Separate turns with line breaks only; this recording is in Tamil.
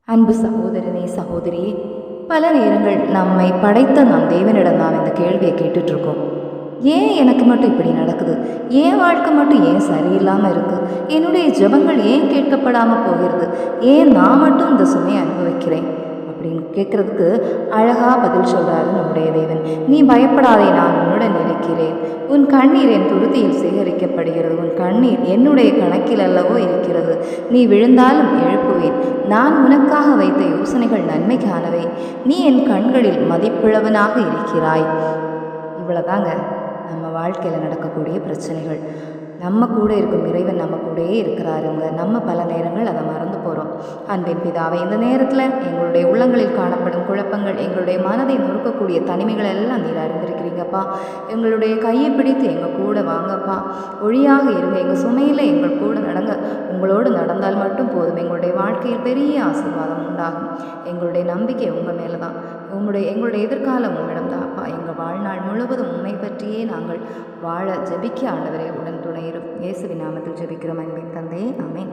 அன்பு சகோதரனே, சகோதரியே, பல நேரங்கள் நம்மை படைத்த நம் தேவனிடம் நாம் இந்த கேள்வியை கேட்டுட்ருக்கோம். ஏன் எனக்கு மட்டும் இப்படி நடக்குது? ஏன் வாழ்க்கை மட்டும் ஏன் சரியில்லாமல் இருக்குது? என்னுடைய ஜெபங்கள் ஏன் கேட்கப்படாமல் போகிறது? ஏன் நான் மட்டும் இந்த சுமையை அனுபவிக்கிறேன் அப்படின்னு கேட்குறதுக்கு அழகாக பதில் சொல்கிறாரு நம்முடைய தேவன். நீ பயப்படாதே, நான் உன்னுடன் இருக்கிறேன். உன் கண்ணீர் என் துருத்தியில் சேகரிக்கப்படுகிறது. உன் கண்ணீர் என்னுடைய கணக்கில் அல்லவோ இருக்கிறது. நீ விழுந்தாலும் எழுப்புவேன். நான் உனக்காக வைத்த யோசனைகள் நன்மைக்கானவை. நீ என் கண்களில் மதிப்புள்ளவனாக இருக்கிறாய். இவ்வளோதாங்க நம்ம வாழ்க்கையில் நடக்கக்கூடிய பிரச்சனைகள். நம்ம கூட இருக்கும் இறைவன் நம்ம கூடயே இருக்கிறாருங்க. நம்ம பல நேரங்கள் அதை மறந்து போகிறோம். அன்பின் பிதாவை, இந்த நேரத்தில் எங்களுடைய உள்ளங்களில் காணப்படும் குழப்பங்கள், எங்களுடைய மனதை நொறுக்கக்கூடிய தனிமைகள் எல்லாம் நீர் அறிந்திருக்கிறீங்கப்பா. எங்களுடைய கையை பிடித்து எங்கள் கூட வாங்கப்பா. ஒழியாக இருங்க, எங்கள் சுமையில் எங்கள் கூட நடங்க. உங்களோடு நடந்தால் மட்டும் போதும். எங்களுடைய வாழ்க்கையில் பெரிய ஆசீர்வாதம் உண்டாகும். எங்களுடைய நம்பிக்கை உங்கள் மேலே தான். எங்களுடைய எதிர்காலம் உம்மிடம் தான்ப்பா. எங்கள் வாழ்நாள் முழுவதும் உண்மை பற்றியே நாங்கள் வாழ ஜெபிக்க ஆண்டவரே உடன் துணையிரும். இயேசுவின் நாமத்தில் ஜெபிக்கிறோம் அன்பின் தந்தையே, ஆமென்.